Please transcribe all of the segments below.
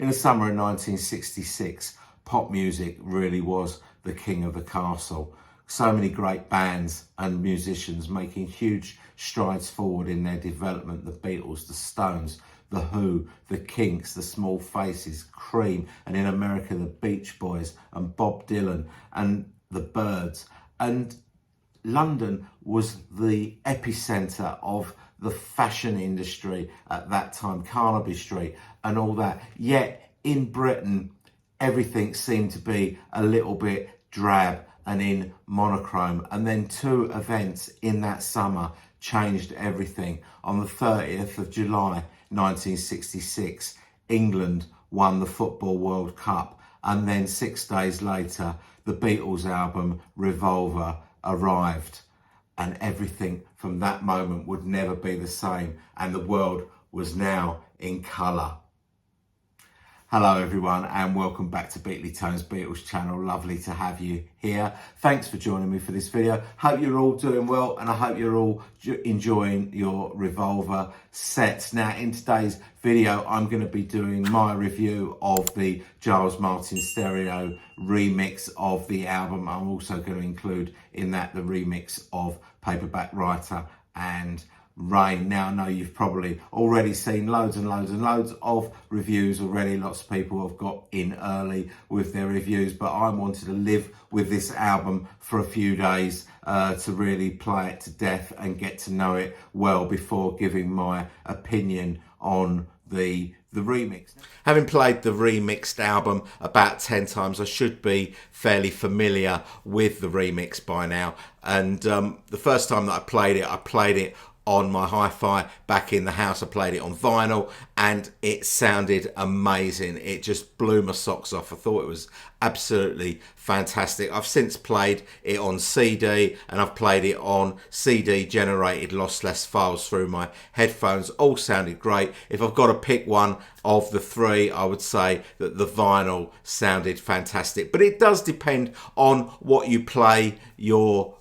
In the summer of 1966, pop music really was the king of the castle. So many great bands and musicians making huge strides forward in their development. The Beatles, the Stones, the Who, the Kinks, the Small Faces, Cream, and in America, the Beach Boys and Bob Dylan and the Byrds. And London was the epicenter of the fashion industry at that time, Carnaby Street and all that. Yet in Britain, everything seemed to be a little bit drab and in monochrome. And then two events in that summer changed everything. On the 30th of July 1966, England won the Football World Cup. And then 6 days later, the Beatles album Revolver arrived. And everything from that moment would never be the same. And the world was now in colour. Hello everyone and welcome back to Beatley Tone's Beatles channel. Lovely to have you here. Thanks for joining me for this video. Hope you're all doing well and I hope you're all enjoying your Revolver sets. Now in today's video I'm going to be doing my review of the Giles Martin stereo remix of the album. I'm also going to include in that the remix of Paperback Writer and Rain. Now I know you've probably already seen loads and loads of reviews already. Lots of people have got in early with their reviews, but I wanted to live with this album for a few days to really play it to death and get to know it well before giving my opinion on the remix. Having played the remixed album about 10 times, I should be fairly familiar with the remix by now. And the first time that I played it on my hi-fi back in the house. I played it on vinyl and it sounded amazing. It just blew my socks off. I thought it was absolutely fantastic. I've since played it on CD and I've played it on CD generated lossless files through my headphones. All sounded great. If I've got to pick one of the three, I would say that the vinyl sounded fantastic, but it does depend on what you play your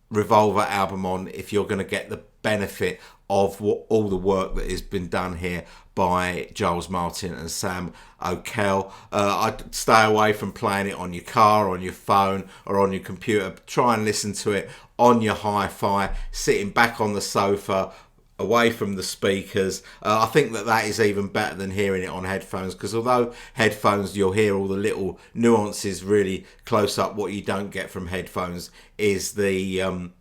Revolver album on if you're going to get the benefit of all the work that has been done here by Giles Martin and Sam O'Kell. I'd stay away from playing it on your car, on your phone or on your computer. Try and listen to it on your hi-fi, sitting back on the sofa, away from the speakers. I think that is even better than hearing it on headphones, because although headphones you'll hear all the little nuances really close up, what you don't get from headphones is the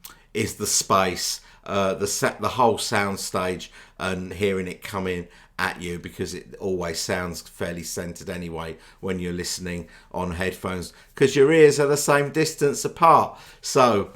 space, the whole sound stage and hearing it coming at you, because it always sounds fairly centered anyway when you're listening on headphones because your ears are the same distance apart. So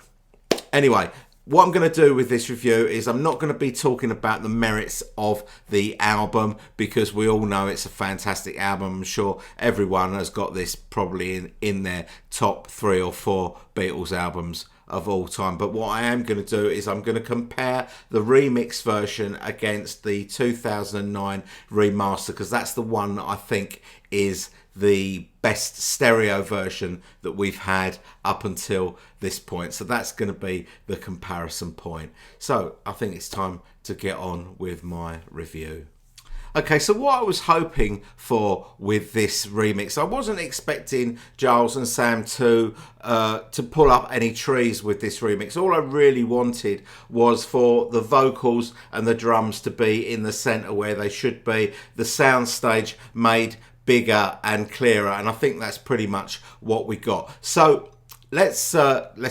anyway, what I'm going to do with this review is I'm not going to be talking about the merits of the album, because we all know it's a fantastic album. I'm sure everyone has got this probably in their top 3 or 4 Beatles albums of all time. But what I am going to do is I'm going to compare the remix version against the 2009 remaster, because that's the one that I think is the best stereo version that we've had up until this point. So that's going to be the comparison point. So I think it's time to get on with my review. Okay, so what I was hoping for with this remix, I wasn't expecting Giles and Sam to pull up any trees with this remix. All I really wanted was for the vocals and the drums to be in the centre where they should be, the sound stage made bigger and clearer, and I think that's pretty much what we got. So let's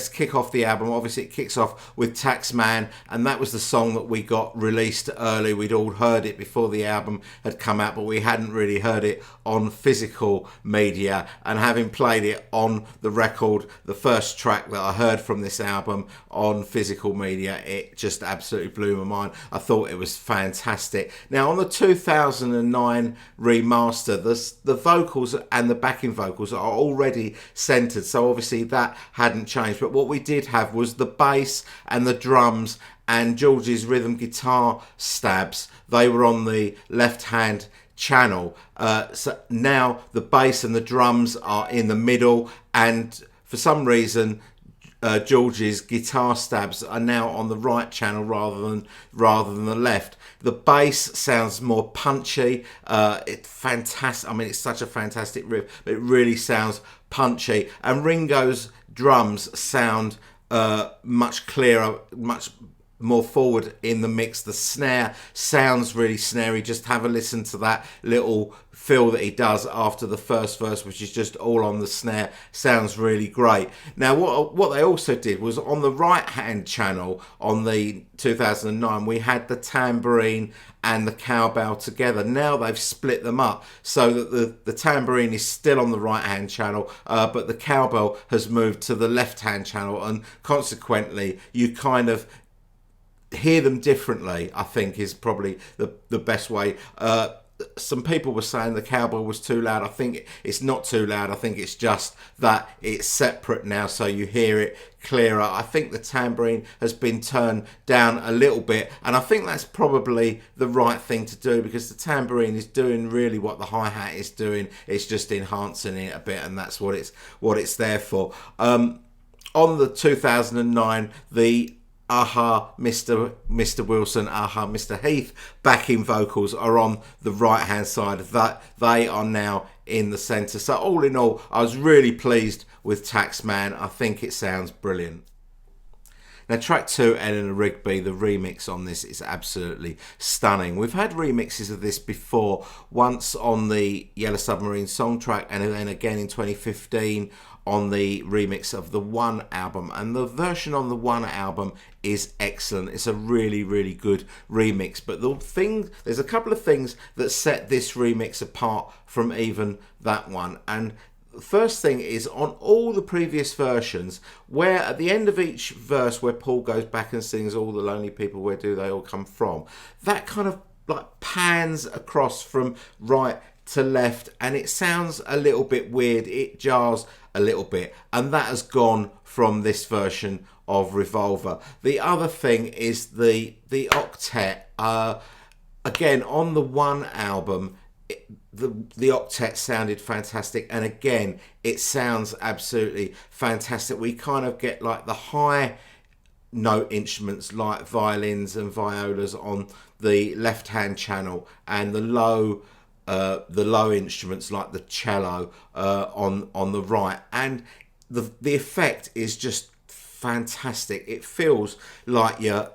kick off the album. Obviously it kicks off with Taxman, and that was the song that we got released early. We'd all heard it before the album had come out, but we hadn't really heard it on physical media. And having played it on the record, the first track that I heard from this album on physical media, it just absolutely blew my mind. I thought it was fantastic. Now on the 2009 remaster, the vocals and the backing vocals are already centered, so obviously that hadn't changed. But what we did have was the bass and the drums and George's rhythm guitar stabs. They were on the left hand channel. So now the bass and the drums are in the middle, and for some reason George's guitar stabs are now on the right channel rather than the left. The bass sounds more punchy. It's fantastic. I mean, it's such a fantastic riff, but it really sounds punchy. And Ringo's drums sound much clearer, much more forward in the mix. The snare sounds really snary. Just have a listen to that little fill that he does after the first verse, which is just all on the snare. Sounds really great. Now what they also did was on the right hand channel on the 2009 we had the tambourine and the cowbell together. Now they've split them up so that the tambourine is still on the right hand channel, but the cowbell has moved to the left hand channel, and consequently you kind of hear them differently, I think, is probably the best way. Some people were saying the cowbell was too loud. I think it's not too loud. I think it's just that it's separate now, so you hear it clearer. I think the tambourine has been turned down a little bit, and I think that's probably the right thing to do, because the tambourine is doing really what the hi-hat is doing. It's just enhancing it a bit, and that's what it's there for. On the 2009, the Aha, Mr. Wilson, Aha, Mr. Heath backing vocals are on the right hand side. That they are now in the centre. So all in all, I was really pleased with Taxman. I think it sounds brilliant. Now, track 2, Eleanor Rigby, the remix on this is absolutely stunning. We've had remixes of this before, once on the Yellow Submarine song track, and then again in 2015 on the remix of the One album. And the version on the One album is excellent. It's a really, really good remix. But there's a couple of things that set this remix apart from even that one. And first thing is, on all the previous versions, where at the end of each verse where Paul goes back and sings all the lonely people, where do they all come from, that kind of like pans across from right to left, and it sounds a little bit weird. It jars a little bit, and that has gone from this version of Revolver. The other thing is the octet. Again, on the One album, the octet sounded fantastic, and again it sounds absolutely fantastic. We kind of get like the high note instruments like violins and violas on the left hand channel, and the low instruments like the cello on the right, and the effect is just fantastic. It feels like you're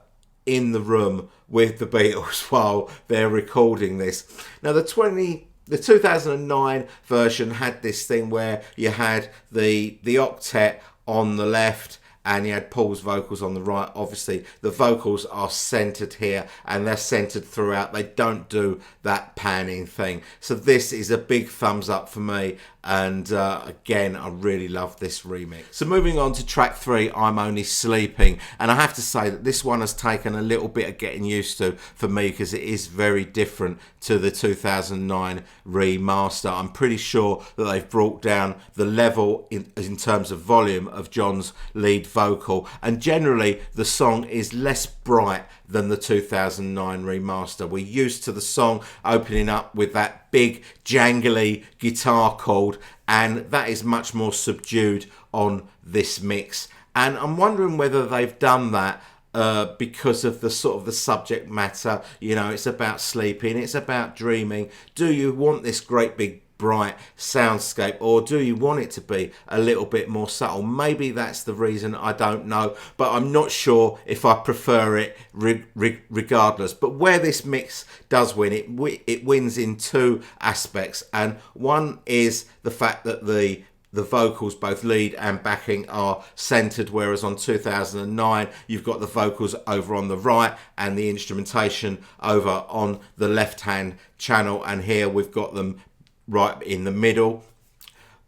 in the room with the Beatles while they're recording this. Now the 2009 version had this thing where you had the octet on the left and you had Paul's vocals on the right. Obviously the vocals are centered here, and they're centered throughout. They don't do that panning thing. So this is a big thumbs up for me, and again, I really love this remix. So moving on to track 3, I'm Only Sleeping, and I have to say that this one has taken a little bit of getting used to for me, because it is very different to the 2009 remaster. I'm pretty sure that they've brought down the level in terms of volume of John's lead vocal, and generally the song is less bright than the 2009 remaster. We're used to the song opening up with that big jangly guitar chord, and that is much more subdued on this mix. And I'm wondering whether they've done that because of the sort of the subject matter. You know, it's about sleeping, it's about dreaming. Do you want this great big bright soundscape, or do you want it to be a little bit more subtle? Maybe that's the reason, I don't know, but I'm not sure if I prefer it regardless. But where this mix does win, it wins in two aspects, and one is the fact that the vocals, both lead and backing, are centered, whereas on 2009 you've got the vocals over on the right and the instrumentation over on the left hand channel, and here we've got them right in the middle.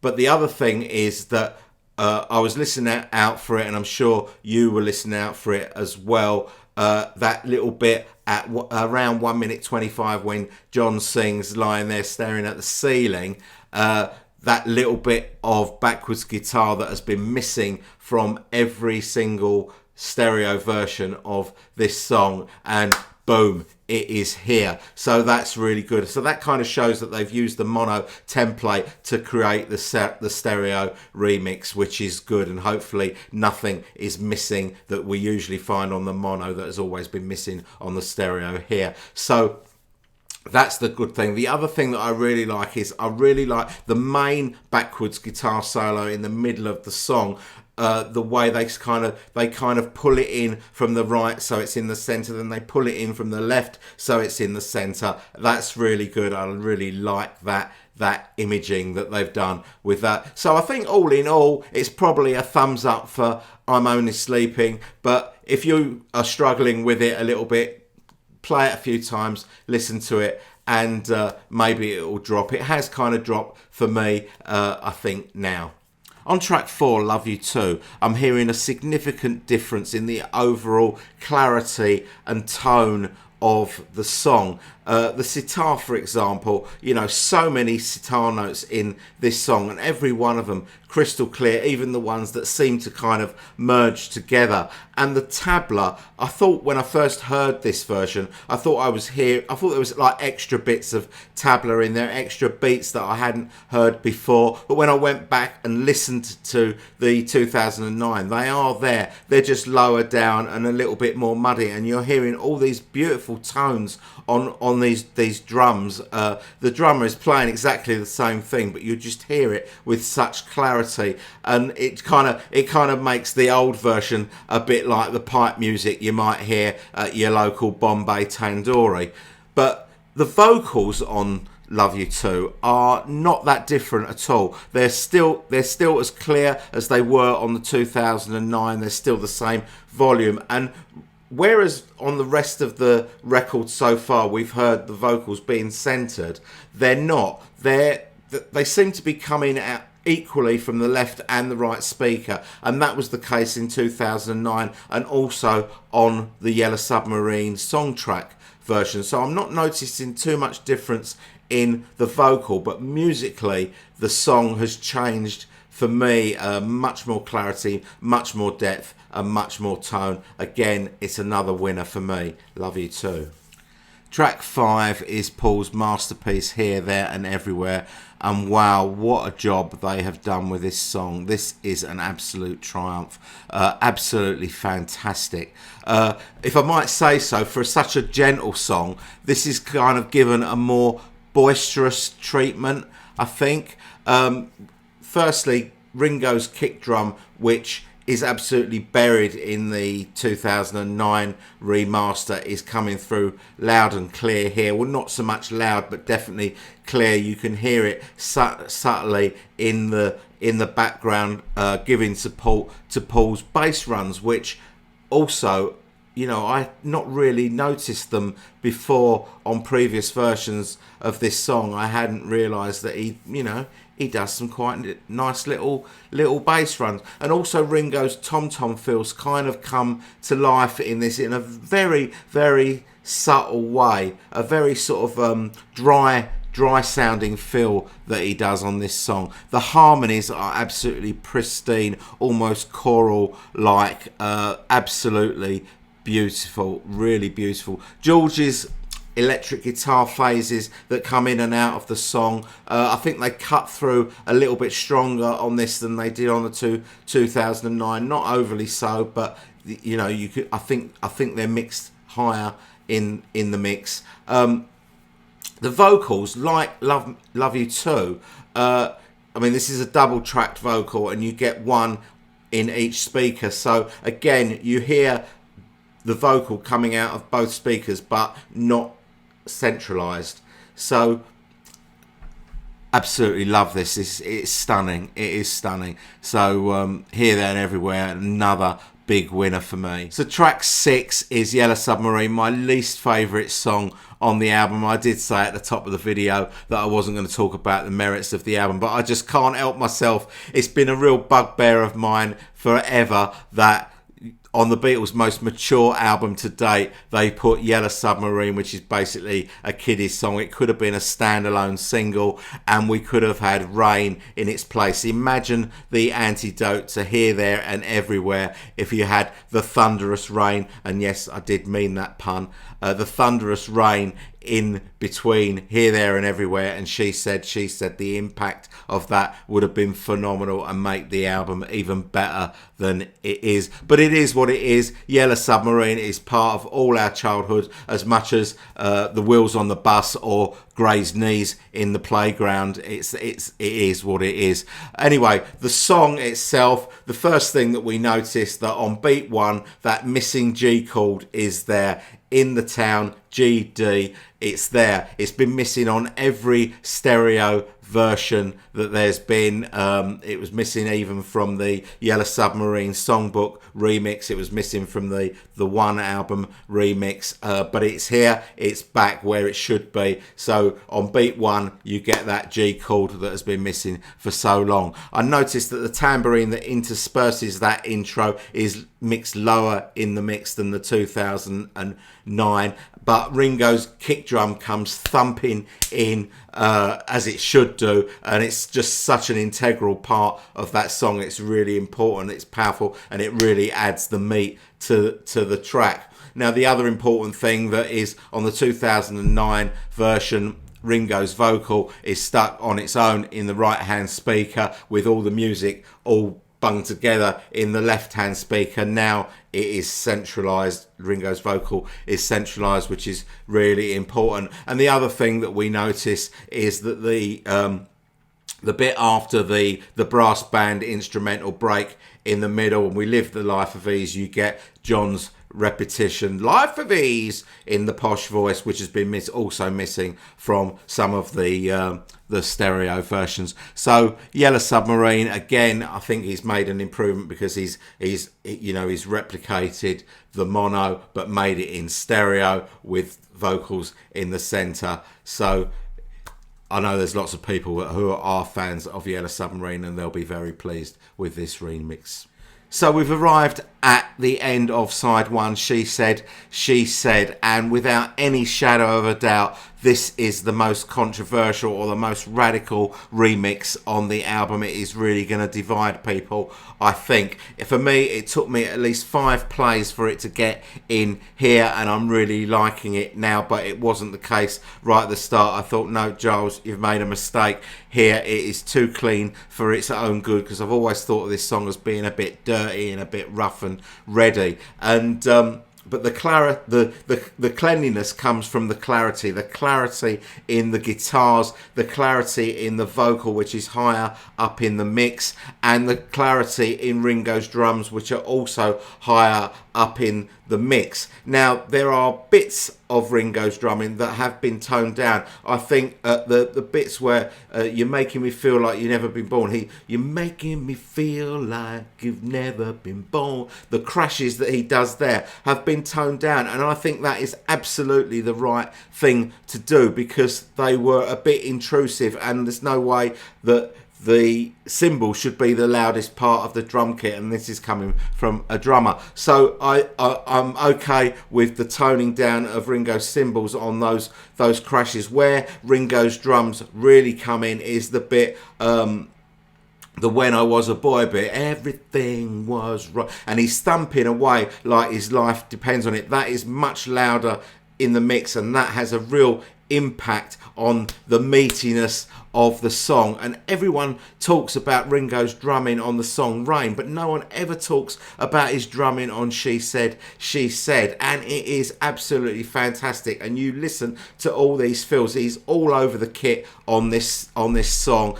But the other thing is that I was listening out for it, and I'm sure you were listening out for it as well, that little bit at around 1 minute 25 when John sings lying there staring at the ceiling, that little bit of backwards guitar that has been missing from every single stereo version of this song. And boom, it is here. So that's really good. So that kind of shows that they've used the mono template to create the stereo remix, which is good, and hopefully nothing is missing that we usually find on the mono that has always been missing on the stereo here. So that's the good thing. The other thing that I really like is I really like the main backwards guitar solo in the middle of the song. The way they kind of pull it in from the right so it's in the center, then they pull it in from the left so it's in the center. That's really good. I really like that imaging that they've done with that. So I think all in all, it's probably a thumbs up for I'm Only Sleeping. But if you are struggling with it a little bit, play it a few times, listen to it, and maybe it will drop. It has kind of dropped for me, I think, now. On track 4, Love You Too, I'm hearing a significant difference in the overall clarity and tone of the song. The sitar, for example, you know, so many sitar notes in this song, and every one of them crystal clear, even the ones that seem to kind of merge together. And the tabla, I thought when I first heard this version, I thought there was like extra bits of tabla in there, extra beats that I hadn't heard before. But when I went back and listened to the 2009, they are there. They're just lower down and a little bit more muddy, and you're hearing all these beautiful tones on these drums. The drummer is playing exactly the same thing, but you just hear it with such clarity, and it kind of makes the old version a bit like the pipe music you might hear at your local Bombay tandoori. But the vocals on Love You Too are not that different at all. They're still as clear as they were on the 2009. They're still the same volume, and whereas on the rest of the record so far we've heard the vocals being centered, they're not. They seem to be coming out equally from the left and the right speaker, and that was the case in 2009 and also on the Yellow Submarine song track version. So I'm not noticing too much difference in the vocal, but musically the song has changed for me. Much more clarity, much more depth, and much more tone. Again, it's another winner for me. Love You Too. Track 5 is Paul's masterpiece, Here, There and Everywhere, and wow, what a job they have done with this song. This is an absolute triumph. Absolutely fantastic. If I might say so, for such a gentle song, this is kind of given a more boisterous treatment, I think. Firstly, Ringo's kick drum, which is absolutely buried in the 2009 remaster, is coming through loud and clear here. Well, not so much loud, but definitely clear. You can hear it subtly in the background, giving support to Paul's bass runs, which also, you know, I not really noticed them before on previous versions of this song. I hadn't realised that he does some quite nice little bass runs. And also Ringo's tom-tom fills kind of come to life in this in a very, very subtle way. A very sort of dry sounding feel that he does on this song. The harmonies are absolutely pristine, almost choral like. Absolutely beautiful, really beautiful. George's electric guitar phases that come in and out of the song, I think they cut through a little bit stronger on this than they did on the 2009. Not overly so, but you know, you could. I think they're mixed higher in the mix. The vocals, like Love You Too. I mean, this is a double-tracked vocal, and you get one in each speaker. So again, you hear the vocal coming out of both speakers, but not centralized. So absolutely love this. It's stunning. It is stunning. So Here, There and Everywhere, another big winner for me. So track 6 is Yellow Submarine, my least favourite song on the album. I did say at the top of the video that I wasn't going to talk about the merits of the album, but I just can't help myself. It's been a real bugbear of mine forever that on the Beatles' most mature album to date, they put Yellow Submarine, which is basically a kiddie's song. It could have been a standalone single, and we could have had Rain in its place. Imagine the antidote to Here, There and Everywhere if you had the thunderous rain, and yes, I did mean that pun, the thunderous rain in between Here, There and Everywhere, and She Said, the impact of that would have been phenomenal and make the album even better than it is. But it is what it is. Yellow Submarine is part of all our childhood as much as The Wheels on the Bus or Gray's Knees in the Playground. It is what it is. Anyway, the song itself, the first thing that we noticed that on beat 1, that missing G chord is there. In the Town, GD, it's there. It's been missing on every stereo version that there's been. It was missing even from the Yellow Submarine songbook remix. It was missing from the One album remix, but it's here. It's back where it should be. So on beat 1, you get that G chord that has been missing for so long. I noticed that the tambourine that intersperses that intro is mixed lower in the mix than the 2009, but Ringo's kick drum comes thumping in as it should do, and it's just such an integral part of that song. It's really important, it's powerful, and it really adds the meat to the track. Now, the other important thing that is on the 2009 version, Ringo's vocal is stuck on its own in the right hand speaker with all the music all bung together in the left hand speaker. Now it is centralized. Ringo's vocal is centralized, which is really important. And the other thing that we notice is that the bit after the brass band instrumental break in the middle, and We Live the Life of Ease, you get John's repetition, Life of Ease, in the posh voice, which has been also missing from some of the stereo versions. So Yellow Submarine, again, I think he's made an improvement because he's replicated the mono but made it in stereo with vocals in the center. So I know there's lots of people who are fans of Yellow Submarine, and they'll be very pleased with this remix. So we've arrived at the end of side 1, She Said, and without any shadow of a doubt, this is the most controversial or the most radical remix on the album. It is really going to divide people, I think. For me, it took me at least 5 plays for it to get in here, and I'm really liking it now, but it wasn't the case right at the start. I thought, no, Giles, you've made a mistake here. It is too clean for its own good, because I've always thought of this song as being a bit dirty and a bit rough and ready. And but the cleanliness comes from the clarity in the guitars, the clarity in the vocal, which is higher up in the mix, and the clarity in Ringo's drums, which are also higher up in the mix. Now, there are bits of Ringo's drumming that have been toned down. I think the bits where you're making me feel like you've never been born. You're making me feel like you've never been born. The crashes that he does there have been toned down, and I think that is absolutely the right thing to do, because they were a bit intrusive, and there's no way that the cymbal should be the loudest part of the drum kit, and this is coming from a drummer. So I'm okay with the toning down of Ringo's cymbals on those crashes. Where Ringo's drums really come in is the bit, the When I Was a Boy bit. Everything was right, and he's thumping away like his life depends on it. That is much louder in the mix, and that has a real impact on the meatiness of the song. And everyone talks about Ringo's drumming on the song Rain, but no one ever talks about his drumming on She Said, and it is absolutely fantastic. And you listen to all these fills, he's all over the kit on this song.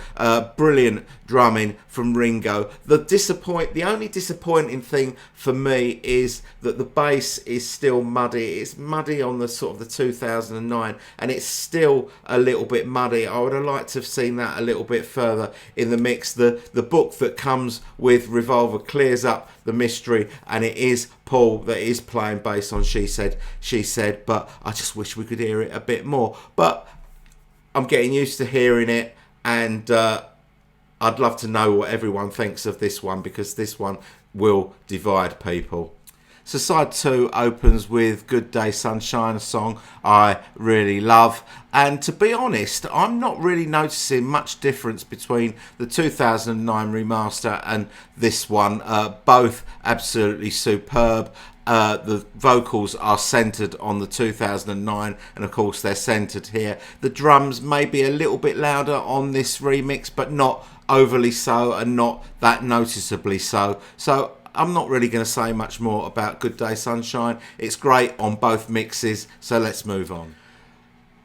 Brilliant drumming from Ringo. The only disappointing thing for me is that the bass is still muddy. It's muddy on the sort of the 2009, and it's still a little bit muddy. I would have liked to have seen that a little bit further in the mix. The book that comes with Revolver clears up the mystery, and it is Paul that is playing bass on She Said, but I just wish we could hear it a bit more. But I'm getting used to hearing it, and I'd love to know what everyone thinks of this one, because this one will divide people. So side 2 opens with Good Day Sunshine, a song I really love. And to be honest, I'm not really noticing much difference between the 2009 remaster and this one. Both absolutely superb. The vocals are centred on the 2009, and of course they're centred here. The drums may be a little bit louder on this remix, but not overly so, and not that noticeably so. So I'm not really going to say much more about Good Day Sunshine. It's great on both mixes, so let's move on.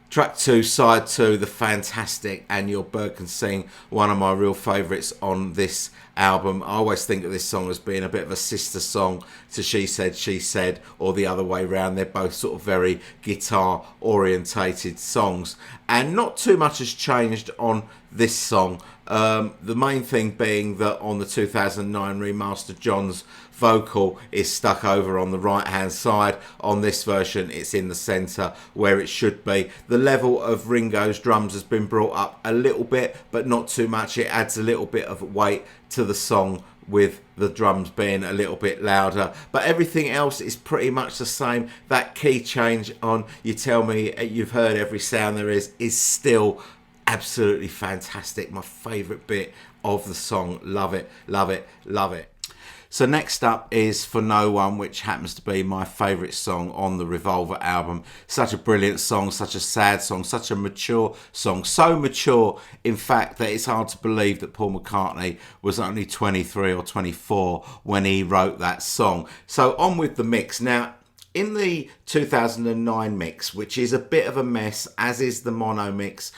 Track 2, side 2, the fantastic And Your Bird Can Sing, one of my real favourites on this album. I always think of this song as being a bit of a sister song to She Said, or the other way round. They're both sort of very guitar orientated songs, and not too much has changed on this song. The main thing being that on the 2009 remaster, John's vocal is stuck over on the right hand side. On this version, it's in the centre where it should be. The level of Ringo's drums has been brought up a little bit, but not too much. It adds a little bit of weight to the song with the drums being a little bit louder, but everything else is pretty much the same. That key change on You Tell Me You've Heard Every Sound There Is still absolutely fantastic. My favourite bit of the song. Love it, love it, love it. So next up is For No One, which happens to be my favourite song on the Revolver album. Such a brilliant song, such a sad song, such a mature song. So mature, in fact, that it's hard to believe that Paul McCartney was only 23 or 24 when he wrote that song. So on with the mix. Now, in the 2009 mix, which is a bit of a mess, as is the mono mix,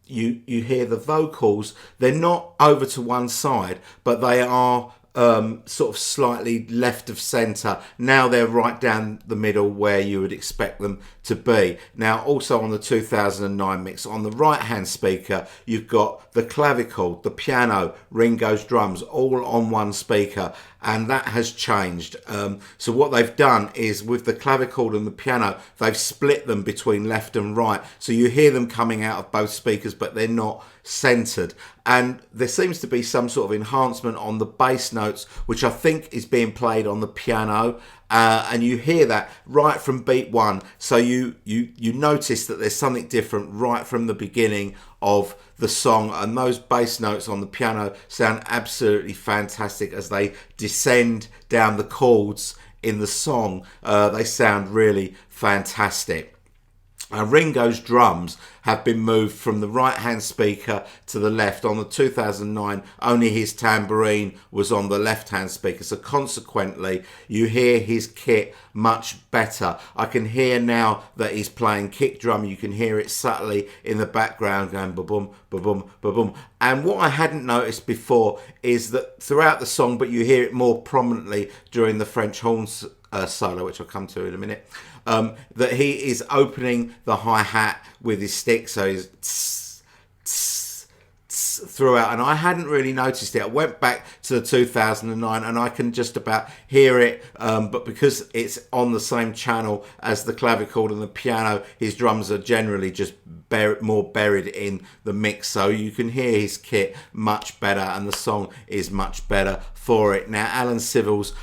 you hear the vocals. They're not over to one side, but they are sort of slightly left of centre. Now they're right down the middle where you would expect them to be. Now also on the 2009 mix, on the right hand speaker, you've got the clavichord, the piano, Ringo's drums, all on one speaker, and that has changed. So what they've done is with the clavichord and the piano, they've split them between left and right, so you hear them coming out of both speakers, but they're not centered. And there seems to be some sort of enhancement on the bass notes, which I think is being played on the piano, and you hear that right from beat 1. So you notice that there's something different right from the beginning of the song, and those bass notes on the piano sound absolutely fantastic as they descend down the chords in the song. They sound really fantastic. Ringo's drums have been moved from the right hand speaker to the left. On the 2009, only his tambourine was on the left hand speaker, so consequently you hear his kit much better. I can hear now that he's playing kick drum. You can hear it subtly in the background going ba-boom, ba-boom, ba-boom. And what I hadn't noticed before is that throughout the song, but you hear it more prominently during the French horns solo, which I'll come to in a minute, that he is opening the hi-hat with his stick, so he's tss, tss, tss, throughout, and I hadn't really noticed it. I went back to the 2009 and I can just about hear it, but because it's on the same channel as the clavichord and the piano, his drums are generally just more buried in the mix, so you can hear his kit much better and the song is much better for it. Now Alan Civil's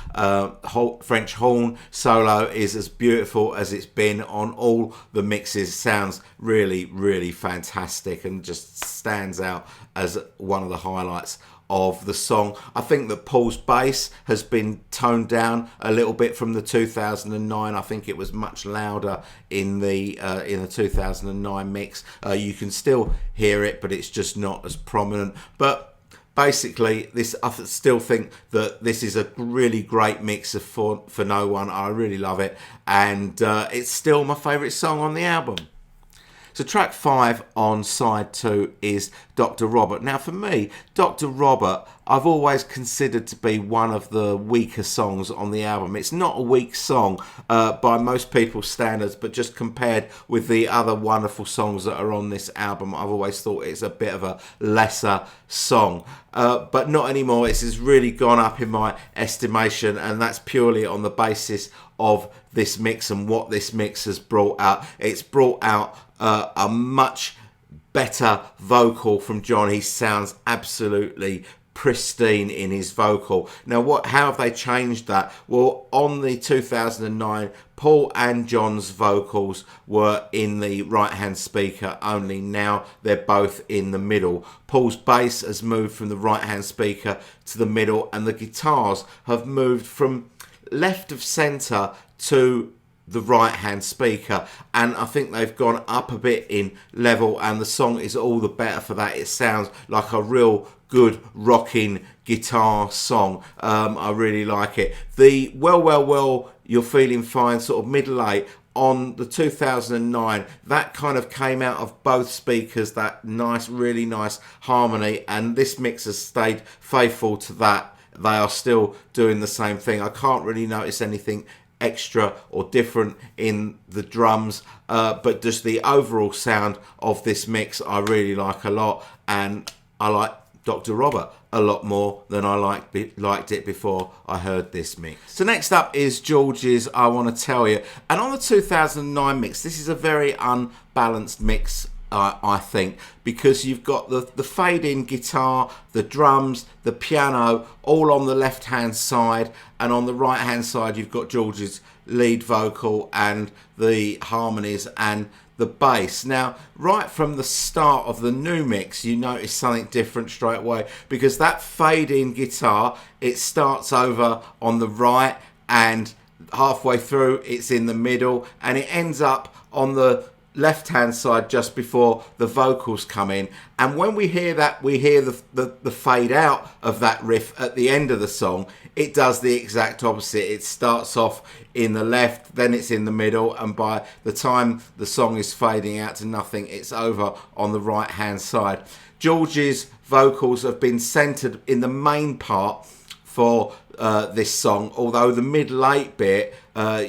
French horn solo is as beautiful as it's been on all the mixes. Sounds really, really fantastic and just stands out as one of the highlights of the song. I think that Paul's bass has been toned down a little bit from the 2009. I think it was much louder in the 2009 mix. You can still hear it, but it's just not as prominent. But basically, I still think that this is a really great mix of For No One. I really love it, and it's still my favourite song on the album. So track 5 on side 2 is Dr. Robert. Now for me, Dr. Robert, I've always considered to be one of the weaker songs on the album. It's not a weak song by most people's standards, but just compared with the other wonderful songs that are on this album, I've always thought it's a bit of a lesser song. But not anymore. It's really gone up in my estimation, and that's purely on the basis of this mix and what this mix has brought out. It's brought out a much better vocal from John. He sounds absolutely pristine in his vocal. Now, how have they changed that? Well, on the 2009, Paul and John's vocals were in the right-hand speaker only. Now they're both in the middle. Paul's bass has moved from the right-hand speaker to the middle, and the guitars have moved from left of centre to the right-hand speaker, and I think they've gone up a bit in level, and the song is all the better for that. It sounds like a real good rocking guitar song. I really like it. The Well, You're Feeling Fine, sort of middle eight on the 2009, that kind of came out of both speakers, that nice, really nice harmony, and this mix has stayed faithful to that. They are still doing the same thing. I can't really notice anything extra or different in the drums, but just the overall sound of this mix I really like a lot, and I like Dr. Robert a lot more than I liked it before I heard this mix. So next up is George's I Want to Tell You, and on the 2009 mix, this is a very unbalanced mix, I think, because you've got the fade-in guitar, the drums, the piano, all on the left-hand side, and on the right-hand side you've got George's lead vocal and the harmonies and the bass. Now, right from the start of the new mix, you notice something different straight away, because that fade-in guitar, it starts over on the right, and halfway through it's in the middle, and it ends up on the left-hand side just before the vocals come in. And when we hear that, we hear the fade out of that riff at the end of the song. It does the exact opposite. It starts off in the left, then it's in the middle, and by the time the song is fading out to nothing, it's over on the right-hand side. George's vocals have been centered in the main part for this song, although the middle eight bit, I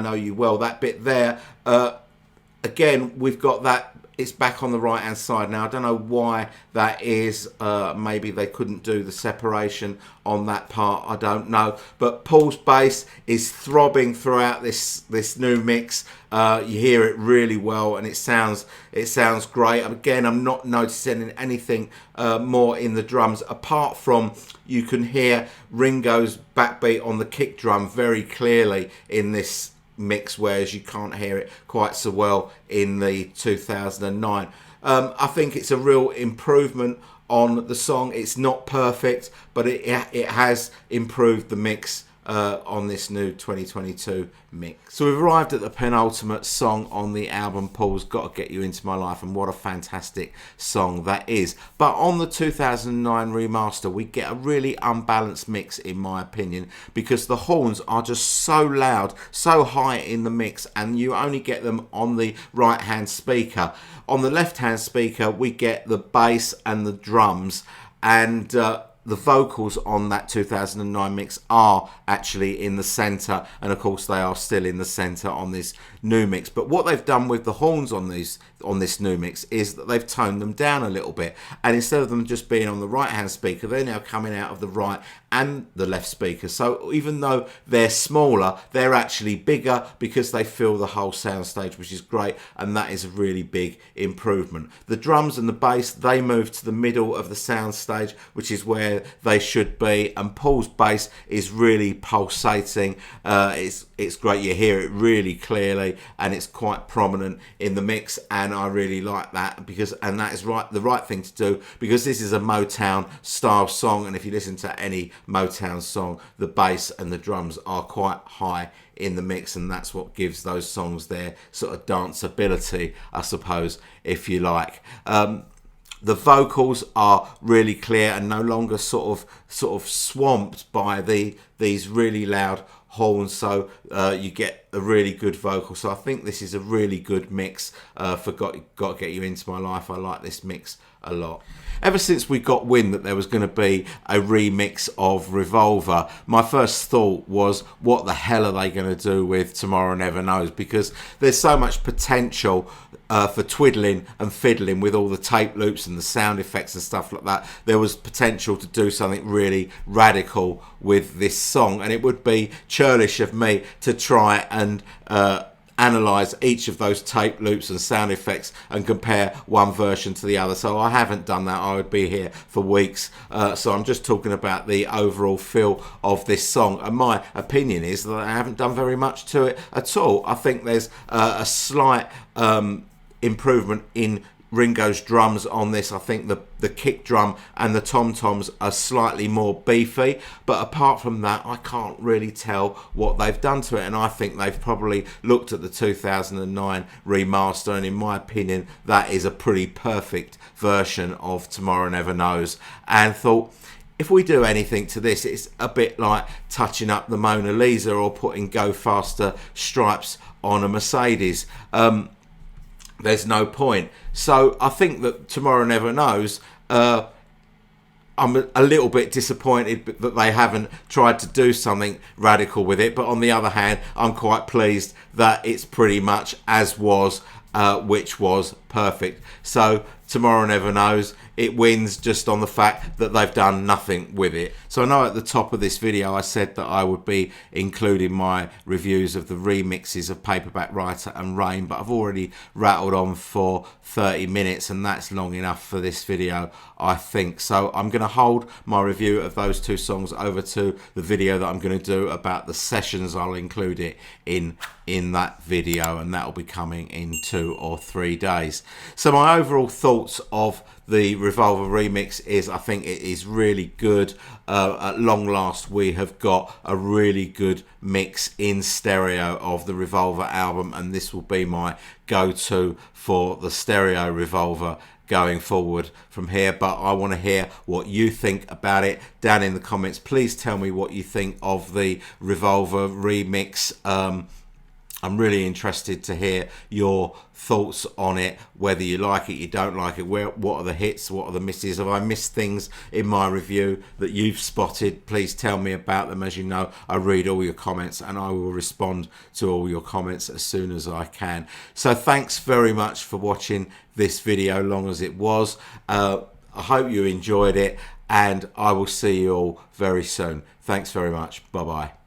know you well, that bit there, again, we've got that, it's back on the right hand side. Now, I don't know why that is. Maybe they couldn't do the separation on that part, I don't know. But Paul's bass is throbbing throughout this new mix. You hear it really well, and it sounds great. Again, I'm not noticing anything more in the drums, apart from you can hear Ringo's backbeat on the kick drum very clearly in this mix, whereas you can't hear it quite so well in the 2009. I think it's a real improvement on the song. It's not perfect, but it has improved the mix on this new 2022 mix. So we've arrived at the penultimate song on the album, Paul's Got to Get You Into My Life, and what a fantastic song that is. But on the 2009 remaster, we get a really unbalanced mix, in my opinion, because the horns are just so loud, so high in the mix, and you only get them on the right hand speaker. On the left hand speaker, we get the bass and the drums, and the vocals on that 2009 mix are actually in the centre, and of course they are still in the centre on this new mix. But what they've done with the horns on this new mix is that they've toned them down a little bit, and instead of them just being on the right hand speaker, they're now coming out of the right and the left speaker. So even though they're smaller, they're actually bigger because they fill the whole soundstage, which is great, and that is a really big improvement. The drums and the bass, they move to the middle of the soundstage, which is where they should be, and Paul's bass is really pulsating. It's great. You hear it really clearly, and it's quite prominent in the mix, and I really like that, and that is the right thing to do, because this is a Motown style song, and if you listen to any Motown song, the bass and the drums are quite high in the mix, and that's what gives those songs their sort of danceability, I suppose, if you like. The vocals are really clear and no longer sort of swamped by these really loud horns, so you get a really good vocal. So I think this is a really good mix for Got to Get You Into My Life. I like this mix a lot. Ever since we got wind that there was going to be a remix of Revolver, my first thought was, what the hell are they going to do with Tomorrow Never Knows? Because there's so much potential for twiddling and fiddling with all the tape loops and the sound effects and stuff like that. There was potential to do something really radical with this song, and it would be churlish of me to try and analyze each of those tape loops and sound effects and compare one version to the other. So I haven't done that. I would be here for weeks. So I'm just talking about the overall feel of this song, and my opinion is that I haven't done very much to it at all. I think there's a slight improvement in Ringo's drums on this. I think the kick drum and the tom-toms are slightly more beefy, but apart from that I can't really tell what they've done to it, and I think they've probably looked at the 2009 remaster, and in my opinion that is a pretty perfect version of Tomorrow Never Knows, and thought if we do anything to this, it's a bit like touching up the Mona Lisa or putting Go Faster stripes on a Mercedes. There's no point. So I think that Tomorrow Never Knows, I'm a little bit disappointed that they haven't tried to do something radical with it, but on the other hand I'm quite pleased that it's pretty much as was, which was perfect. So Tomorrow Never Knows, it wins just on the fact that they've done nothing with it. So I know at the top of this video I said that I would be including my reviews of the remixes of Paperback Writer and Rain, but I've already rattled on for 30 minutes and that's long enough for this video, I think. So I'm going to hold my review of those two songs over to the video that I'm going to do about the sessions. I'll include it in that video, and that will be coming in 2 or 3 days. So my overall thoughts of the Revolver remix is I think it is really good. At long last we have got a really good mix in stereo of the Revolver album, and this will be my go-to for the stereo Revolver going forward from here. But I want to hear what you think about it down in the comments. Please tell me what you think of the Revolver remix. I'm really interested to hear your thoughts on it, whether you like it, you don't like it, what are the hits, what are the misses. Have I missed things in my review that you've spotted? Please tell me about them. As you know, I read all your comments and I will respond to all your comments as soon as I can. So thanks very much for watching this video, long as it was. I hope you enjoyed it, and I will see you all very soon. Thanks very much. Bye bye.